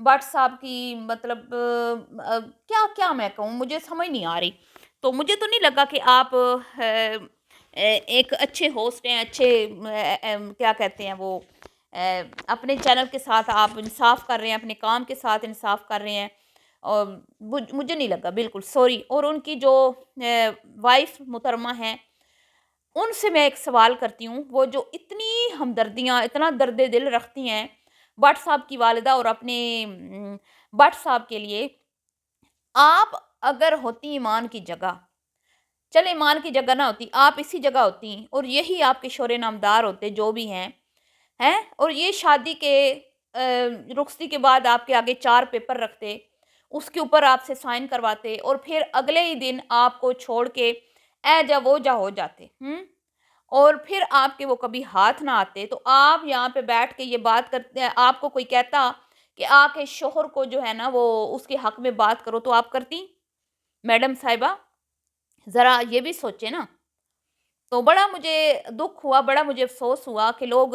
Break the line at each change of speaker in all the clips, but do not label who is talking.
But صاحب کی مطلب کیا کیا میں کہوں، مجھے سمجھ نہیں آ رہی. تو مجھے تو نہیں لگا کہ آپ ایک اچھے ہوسٹ ہیں، اچھے کیا کہتے ہیں وہ، اپنے چینل کے ساتھ آپ انصاف کر رہے ہیں، اپنے کام کے ساتھ انصاف کر رہے ہیں. اور مجھے نہیں لگا، بالکل سوری. اور ان کی جو وائف محترمہ ہیں، ان سے میں ایک سوال کرتی ہوں، وہ جو اتنی ہمدردیاں، اتنا درد دل رکھتی ہیں بٹ صاحب کی والدہ اور اپنے بٹ صاحب کے لیے. آپ اگر ہوتی ایمان کی جگہ، چل ایمان کی جگہ نہ ہوتی، آپ اسی جگہ ہوتی اور یہی آپ کے شور نامدار ہوتے جو بھی ہیں اور یہ شادی کے رخصتی کے بعد آپ کے آگے 4 پیپر رکھتے، اس کے اوپر آپ سے سائن کرواتے اور پھر اگلے ہی دن آپ کو چھوڑ کے اے جا وہ جا ہو جاتے. اور پھر آپ کے وہ کبھی ہاتھ نہ آتے، تو آپ یہاں پہ بیٹھ کے یہ بات کرتے ہیں. آپ کو کوئی کہتا کہ آ کے شوہر کو جو ہے نا وہ اس کے حق میں بات کرو، تو آپ کرتی؟ میڈم صاحبہ ذرا یہ بھی سوچے نا. تو بڑا مجھے دکھ ہوا، بڑا مجھے افسوس ہوا کہ لوگ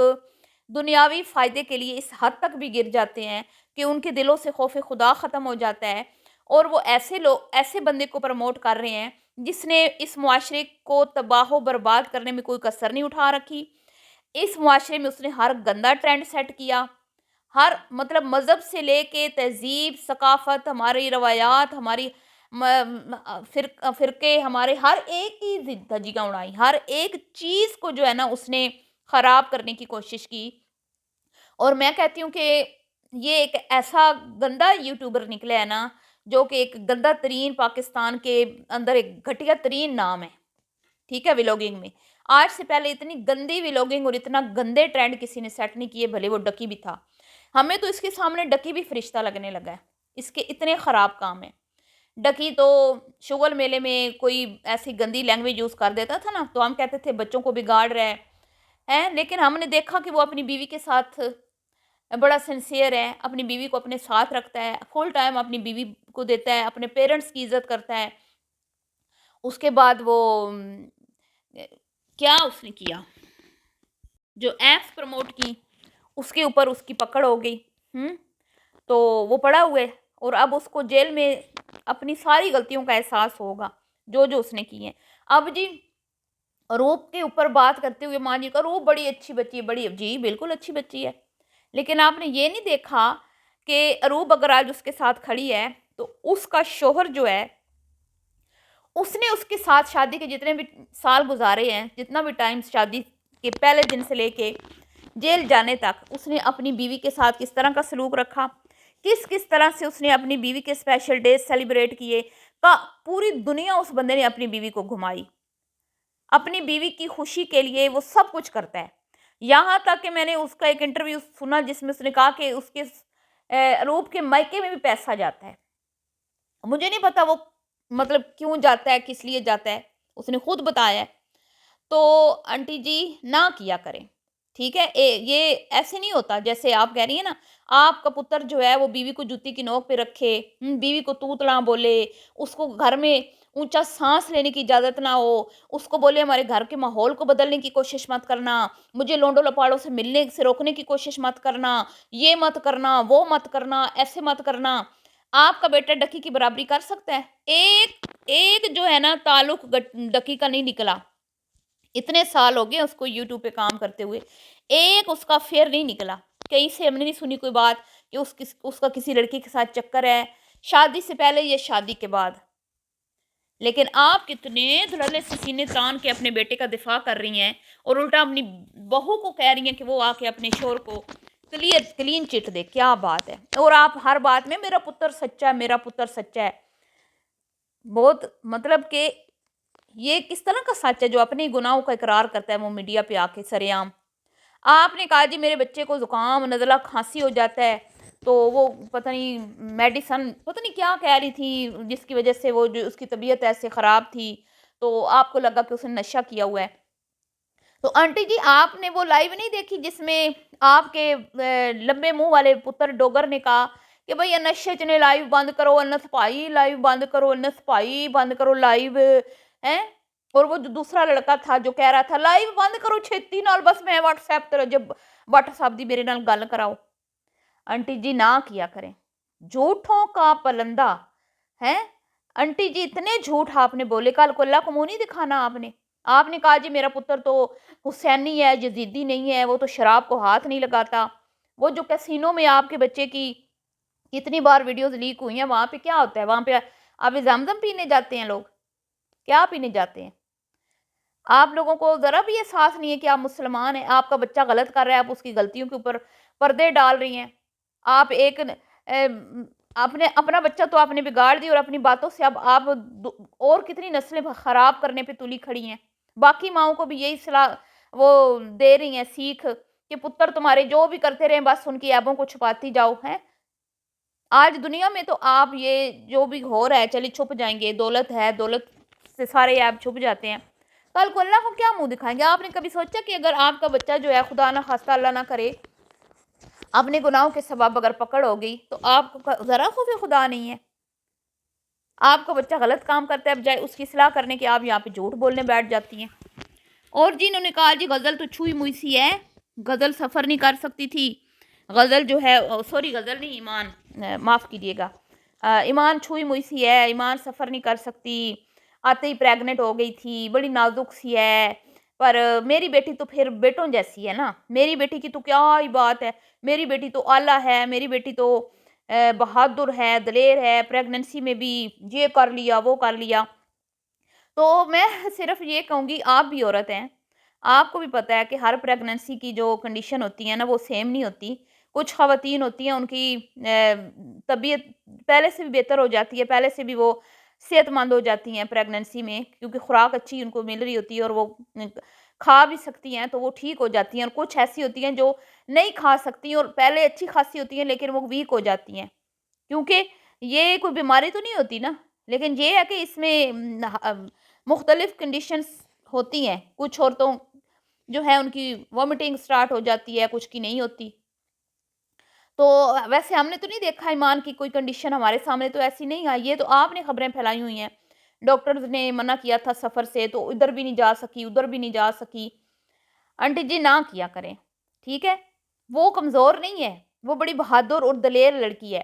دنیاوی فائدے کے لیے اس حد تک بھی گر جاتے ہیں کہ ان کے دلوں سے خوف خدا ختم ہو جاتا ہے. اور وہ ایسے بندے کو پروموٹ کر رہے ہیں جس نے اس معاشرے کو تباہ و برباد کرنے میں کوئی کسر نہیں اٹھا رکھی. اس معاشرے میں اس نے ہر گندا ٹرینڈ سیٹ کیا، ہر مطلب مذہب سے لے کے تہذیب، ثقافت، ہماری روایات، ہماری فرقے، ہمارے ہر ایک کی دھجیاں اڑائی، ہر ایک چیز کو جو ہے نا اس نے خراب کرنے کی کوشش کی. اور میں کہتی ہوں کہ یہ ایک ایسا گندا یوٹیوبر نکلا ہے نا، جو کہ ایک گندا ترین پاکستان کے اندر ایک گھٹیا ترین نام ہے. ٹھیک ہے، ویلوگنگ میں آج سے پہلے اتنی گندی ویلوگنگ اور اتنا گندے ٹرینڈ کسی نے سیٹ نہیں کیے، بھلے وہ ڈکی بھی تھا. ہمیں تو اس کے سامنے ڈکی بھی فرشتہ لگنے لگا ہے، اس کے اتنے خراب کام ہیں. ڈکی تو شغل میلے میں کوئی ایسی گندی لینگویج یوز کر دیتا تھا نا، تو ہم کہتے تھے بچوں کو بگاڑ رہا ہے. لیکن ہم نے دیکھا کہ وہ اپنی بیوی کے ساتھ بڑا سنسیئر ہے، اپنی بیوی کو اپنے ساتھ رکھتا ہے، فل ٹائم اپنی بیوی کو دیتا ہے، اپنے پیرنٹس کی عزت کرتا ہے. اس کے بعد وہ کیا اس نے کیا، جو ایپس پروموٹ کی اس کے اوپر اس کی پکڑ ہو گئی. تو وہ پڑا ہوئے اور اب اس کو جیل میں اپنی ساری غلطیوں کا احساس ہوگا جو اس نے کی ہیں. اب جی روپ کے اوپر بات کرتے ہوئے ماں جی کا، روپ بڑی اچھی بچی ہے، بڑی جی بالکل اچھی بچی ہے. لیکن آپ نے یہ نہیں دیکھا کہ اروب اگر آج اس کے ساتھ کھڑی ہے تو اس کا شوہر جو ہے، اس نے اس کے ساتھ شادی کے جتنے بھی سال گزارے ہیں، جتنا بھی ٹائم شادی کے پہلے دن سے لے کے جیل جانے تک، اس نے اپنی بیوی کے ساتھ کس طرح کا سلوک رکھا، کس طرح سے اس نے اپنی بیوی کے اسپیشل ڈیز سیلیبریٹ کیے. پوری دنیا اس بندے نے اپنی بیوی کو گھمائی، اپنی بیوی کی خوشی کے لیے وہ سب کچھ کرتا ہے. یہاں تک کہ میں نے اس کا ایک انٹرویو سنا جس میں اس نے کہا کہ اس کے روپ کے مائکے میں بھی پیسہ جاتا ہے. مجھے نہیں پتا وہ مطلب کیوں جاتا ہے، کس لیے جاتا ہے، اس نے خود بتایا ہے. تو آنٹی جی نہ کیا کریں، ٹھیک ہے. یہ ایسے نہیں ہوتا جیسے آپ کہہ رہی ہیں نا. آپ کا پتر جو ہے وہ بیوی کو جوتی کی نوک پہ رکھے، بیوی کو تو تڑا بولے، اس کو گھر میں اونچا سانس لینے کی اجازت نہ ہو، اس کو بولے ہمارے گھر کے ماحول کو بدلنے کی کوشش مت کرنا، مجھے لونڈو لپاڑوں سے ملنے سے روکنے کی کوشش مت کرنا، یہ مت کرنا، وہ مت کرنا، ایسے مت کرنا. آپ کا بیٹا ڈکی کی برابری کر سکتا ہے؟ ایک جو ہے نا تعلق ڈکی کا نہیں نکلا. اتنے سال ہو گئے اس کو یوٹیوب پہ کام کرتے ہوئے، ایک اس کا فیئر نہیں نکلا. کہیں سے ہم نے نہیں سنی کوئی بات کہ اس کا کسی لڑکی کے ساتھ چکر ہے، شادی سے پہلے یا شادی کے بعد. لیکن آپ کتنے دھڑلے سے سینے تان کے اپنے بیٹے کا دفاع کر رہی ہیں اور الٹا اپنی بہو کو کہہ رہی ہیں کہ وہ آ کے اپنے شوہر کو کلین چٹ دے. کیا بات ہے. اور آپ ہر بات میں میرا پتر سچا ہے، میرا پتر سچا ہے. بہت مطلب کہ یہ کس طرح کا سچ ہے جو اپنے گناہوں کا اقرار کرتا ہے وہ میڈیا پہ آ کے سرے عام. آپ نے کہا جی میرے بچے کو زکام، نزلہ، کھانسی ہو جاتا ہے تو وہ پتہ نہیں میڈیسن پتہ نہیں کیا کہہ رہی تھی جس کی وجہ سے وہ جو اس کی طبیعت ایسے خراب تھی تو آپ کو لگا کہ اس نے نشہ کیا ہوا ہے. تو آنٹی جی آپ نے وہ لائیو نہیں دیکھی جس میں آپ کے لمبے منہ والے پتر ڈوگر نے کہا کہ بھئی نشے چنے لائیو بند کرو، انس پائی لائیو بند کرو، انس پائی بند کرو لائیو ہیں. اور وہ جو دوسرا لڑکا تھا جو کہہ رہا تھا لائیو بند کرو چھتی نال، بس میں واٹس ایپ تے جب واٹس ایپ دی میرے نال گل کراؤ. آنٹی جی نہ کیا کریں. جھوٹوں کا پلندہ ہے آنٹی جی، اتنے جھوٹ آپ نے بولے. کل کو اللہ کو منہ نہیں دکھانا آپ نے کہا جی میرا پتر تو حسینی ہے، یزیدی نہیں ہے، وہ تو شراب کو ہاتھ نہیں لگاتا. وہ جو کیسینو میں آپ کے بچے کی کتنی بار ویڈیوز لیک ہوئی ہیں، وہاں پہ کیا ہوتا ہے؟ وہاں پہ اب زمزم پینے جاتے ہیں لوگ، کیا پینے جاتے ہیں؟ آپ لوگوں کو ذرا بھی احساس نہیں ہے کہ آپ مسلمان ہیں. آپ کا بچہ غلط کر رہا ہے، آپ اس کی غلطیوں کے اوپر پردے ڈال رہی ہیں. آپ ایک آپ نے اپنا بچہ تو آپ نے بگاڑ دی، اور اپنی باتوں سے اب آپ اور کتنی نسلیں خراب کرنے پہ تلی کھڑی ہیں. باقی ماؤں کو بھی یہی صلاح وہ دے رہی ہیں سیکھ کہ پتر تمہارے جو بھی کرتے رہیں بس ان کی عیبوں کو چھپاتی جاؤ. ہیں آج دنیا میں تو آپ یہ جو بھی ہو رہا ہے چلیے چھپ جائیں گے، دولت ہے، دولت سے سارے عیب چھپ جاتے ہیں. کل کو اللہ کو کیا منہ دکھائیں گے؟ آپ نے کبھی سوچا کہ اگر آپ کا بچہ جو ہے خدا نہ خواستہ اللہ نہ کرے اپنے گناہوں کے سبب اگر پکڑ ہو گئی تو آپ کو ذرا خوف خدا نہیں ہے؟ آپ کا بچہ غلط کام کرتا ہے، بجائے اس کی اصلاح کرنے کے آپ یہاں پہ جھوٹ بولنے بیٹھ جاتی ہیں. اور جی انہوں نے کہا جی غزل تو چھوئی موئی سی ہے، غزل سفر نہیں کر سکتی تھی. غزل جو ہے سوری غزل نہیں، ایمان، معاف کیجیے گا، ایمان چھوئی موئی سی ہے، ایمان سفر نہیں کر سکتی، آتے ہی پریگننٹ ہو گئی تھی، بڑی نازک سی ہے. پر میری بیٹی تو پھر بیٹوں جیسی ہے نا، میری بیٹی کی تو کیا ہی بات ہے، میری بیٹی تو اعلیٰ ہے، میری بیٹی تو بہادر ہے، دلیر ہے، پریگننسی میں بھی یہ کر لیا وہ کر لیا. تو میں صرف یہ کہوں گی، آپ بھی عورت ہیں، آپ کو بھی پتہ ہے کہ ہر پریگننسی کی جو کنڈیشن ہوتی ہے نا وہ سیم نہیں ہوتی. کچھ خواتین ہوتی ہیں ان کی طبیعت پہلے سے بھی بہتر ہو جاتی ہے، پہلے سے بھی وہ صحت مند ہو جاتی ہیں پریگننسی میں، کیونکہ خوراک اچھی ان کو مل رہی ہوتی ہے اور وہ کھا بھی سکتی ہیں تو وہ ٹھیک ہو جاتی ہیں. اور کچھ ایسی ہوتی ہیں جو نہیں کھا سکتی اور پہلے اچھی خاصی ہوتی ہیں لیکن وہ ویک ہو جاتی ہیں، کیونکہ یہ کوئی بیماری تو نہیں ہوتی نا، لیکن یہ ہے کہ اس میں مختلف کنڈیشنز ہوتی ہیں. کچھ عورتوں جو ہے ان کی وامٹنگ سٹارٹ ہو جاتی ہے، کچھ کی نہیں ہوتی. تو ویسے ہم نے تو نہیں دیکھا ایمان کی کوئی کنڈیشن ہمارے سامنے تو ایسی نہیں آئی. یہ تو آپ نے خبریں پھیلائی ہوئی ہیں، ڈاکٹرز نے منع کیا تھا سفر سے تو ادھر بھی نہیں جا سکی ادھر بھی نہیں جا سکی. آنٹی جی نہ کیا کریں، ٹھیک ہے؟ وہ کمزور نہیں ہے، وہ بڑی بہادر اور دلیر لڑکی ہے.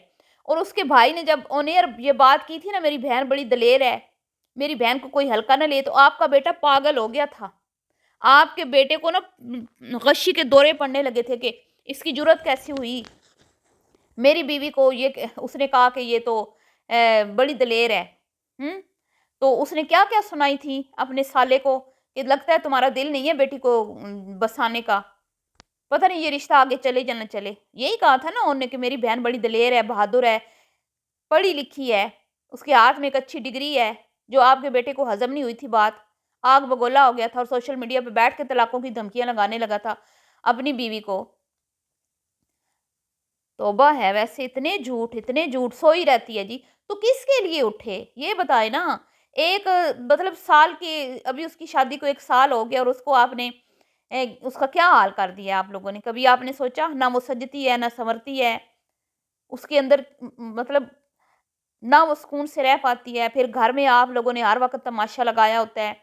اور اس کے بھائی نے جب آن ایئر یہ بات کی تھی نا میری بہن بڑی دلیر ہے، میری بہن کو کوئی ہلکا نہ لے، تو آپ کا بیٹا پاگل ہو گیا تھا. آپ کے بیٹے کو نا غشی کے دورے پڑنے لگے تھے کہ اس کی جرت کیسی ہوئی. میری بیوی کو یہ اس نے کہا کہ یہ تو بڑی دلیر ہے. تو اس نے کیا کیا سنائی تھی اپنے سالے کو کہ لگتا ہے تمہارا دل نہیں ہے بیٹی کو بسانے کا، پتہ نہیں یہ رشتہ آگے چلے یا نہ چلے. یہی کہا تھا نا انہوں نے کہ میری بہن بڑی دلیر ہے، بہادر ہے، پڑھی لکھی ہے، اس کے ہاتھ میں ایک اچھی ڈگری ہے. جو آپ کے بیٹے کو ہضم نہیں ہوئی تھی بات، آگ بگولا ہو گیا تھا اور سوشل میڈیا پہ بیٹھ کے طلاقوں کی دھمکیاں لگانے لگا تھا اپنی بیوی کو. توبہ ہے، ویسے اتنے جھوٹ سوئی رہتی ہے جی. تو کس کے لیے اٹھے یہ بتائے نا. ایک مطلب سال کی ابھی اس کی شادی کو 1 سال ہو گیا اور اس کو آپ نے اس کا کیا حال کر دیا آپ لوگوں نے؟ کبھی آپ نے سوچا؟ نہ وہ سجتی ہے نہ سنورتی ہے، اس کے اندر مطلب نہ وہ سکون سے رہ پاتی ہے. پھر گھر میں آپ لوگوں نے ہر وقت تماشا لگایا ہوتا ہے.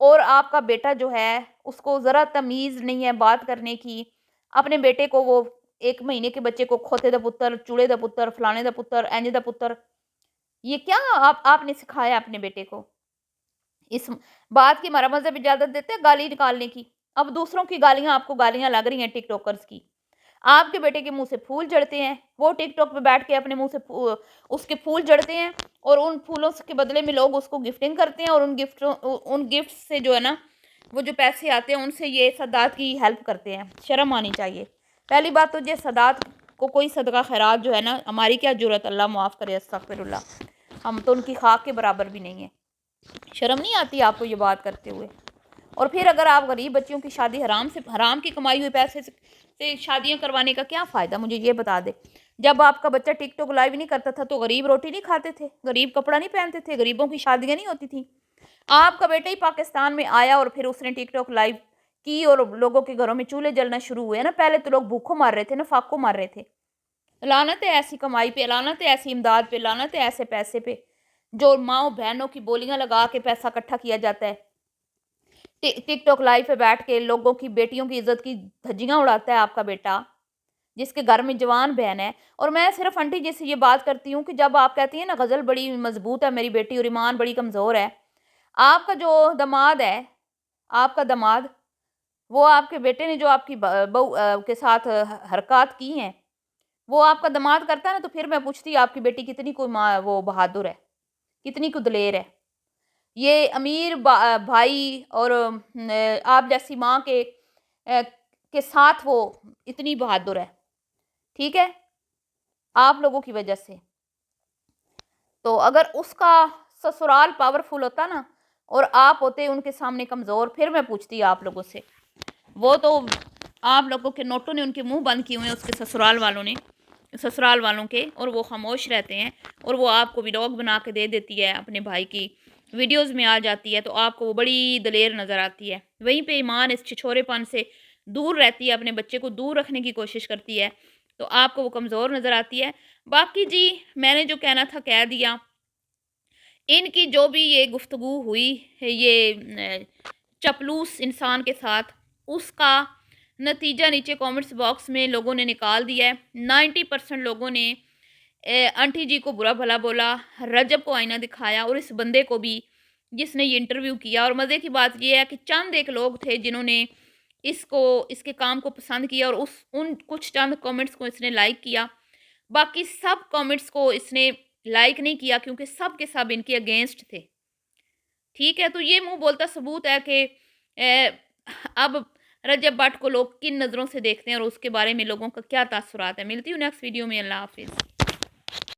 اور آپ کا بیٹا جو ہے اس کو ذرا تمیز نہیں ہے بات کرنے کی. اپنے بیٹے کو وہ 1 مہینے کے بچے کو کھوتے دا پتر، چوڑے دا پتر، فلانے دا پتر، اینج دا پتر، یہ کیا آپ نے سکھایا اپنے بیٹے کو؟ اس بات کی ہمارا مذہب اجازت دیتے ہیں گالی نکالنے کی. اب دوسروں کی گالیاں آپ کو گالیاں لگ رہی ہیں ٹک ٹاکرز کی. آپ کے بیٹے کے منہ سے پھول جڑتے ہیں، وہ ٹک ٹاک پہ بیٹھ کے اپنے منہ سے اس کے پھول جڑتے ہیں اور ان پھولوں کے بدلے میں لوگ اس کو گفٹنگ کرتے ہیں اور ان گفٹ سے جو ہے نا وہ جو پیسے آتے ہیں ان سے یہ سادات کی ہیلپ کرتے ہیں. شرم آنی چاہیے. پہلی بات تو یہ سادات کو کوئی صدقہ خیرات جو ہے نا، ہماری کیا جرت، اللہ معاف کرے، استغفر اللہ، ہم تو ان کی خاک کے برابر بھی نہیں ہیں. شرم نہیں آتی آپ کو یہ بات کرتے ہوئے؟ اور پھر اگر آپ غریب بچیوں کی شادی حرام کی کمائی ہوئی پیسے سے شادیاں کروانے کا کیا فائدہ؟ مجھے یہ بتا دے. جب آپ کا بچہ ٹک ٹاک لائیو نہیں کرتا تھا تو غریب روٹی نہیں کھاتے تھے، غریب کپڑا نہیں پہنتے تھے، غریبوں کی شادیاں نہیں ہوتی تھیں. آپ کا بیٹا ہی پاکستان میں آیا اور پھر اس نے ٹک ٹاک لائیو کی اور لوگوں کے گھروں میں چولہے جلنا شروع ہوئے نا. پہلے تو لوگ بھوکوں مار رہے تھے نا، فاقوں مار رہے تھے. لعنت ہے ایسی کمائی پہ، لعنت ہے ایسی امداد پہ، لعنت ہے ایسے پیسے پہ جو ماؤں بہنوں کی بولیاں لگا کے پیسہ اکٹھا کیا جاتا ہے. ٹک ٹاک لائیو پہ بیٹھ کے لوگوں کی بیٹیوں کی عزت کی دھجیاں اڑاتا ہے آپ کا بیٹا. جس کے گھر میں جوان بہن ہے. اور میں صرف آنٹی جی سے یہ بات کرتی ہوں کہ جب آپ کہتی ہیں نا غزل بڑی مضبوط ہے میری بیٹی اور ایمان بڑی کمزور ہے، آپ کا جو داماد ہے، آپ کا داماد، وہ آپ کے بیٹے نے جو آپ کی بہو کے ساتھ حرکات کی ہیں، وہ آپ کا داماد کرتا ہے نا، تو پھر میں پوچھتی آپ کی بیٹی کتنی کو وہ بہادر ہے، کتنی کو دلیر ہے. یہ امیر بھائی اور آپ جیسی ماں کے ساتھ وہ اتنی بہادر ہے. ٹھیک ہے، آپ لوگوں کی وجہ سے. تو اگر اس کا سسرال پاورفل ہوتا نا اور آپ ہوتے ان کے سامنے کمزور، پھر میں پوچھتی آپ لوگوں سے. وہ تو آپ لوگوں کے نوٹوں نے ان کے منہ بند کیے ہوئے ہیں، اس کے سسرال والوں کے، اور وہ خاموش رہتے ہیں. اور وہ آپ کو ویڈیوگ بنا کے دے دیتی ہے، اپنے بھائی کی ویڈیوز میں آ جاتی ہے، تو آپ کو وہ بڑی دلیر نظر آتی ہے. وہیں پہ ایمان اس چھچورے پن سے دور رہتی ہے، اپنے بچے کو دور رکھنے کی کوشش کرتی ہے، تو آپ کو وہ کمزور نظر آتی ہے. باقی جی میں نے جو کہنا تھا کہہ دیا. ان کی جو بھی یہ گفتگو ہوئی ہے یہ چپلوس انسان کے ساتھ، اس کا نتیجہ نیچے کامنٹس باکس میں لوگوں نے نکال دیا ہے. 90% لوگوں نے آنٹی جی کو برا بھلا بولا، رجب کو آئینہ دکھایا، اور اس بندے کو بھی جس نے یہ انٹرویو کیا. اور مزے کی بات یہ ہے کہ چند ایک لوگ تھے جنہوں نے اس کے کام کو پسند کیا، اور ان کچھ چند کامنٹس کو اس نے لائک کیا. باقی سب کامنٹس کو اس نے لائک نہیں کیا، کیونکہ سب کے سب ان کے اگینسٹ تھے. ٹھیک ہے، تو یہ منہ بولتا ثبوت ہے کہ اب رجب بٹ کو لوگ کن نظروں سے دیکھتے ہیں اور اس کے بارے میں لوگوں کا کیا تاثرات ہے. ملتی ہوں نیکسٹ ویڈیو میں. اللہ حافظ.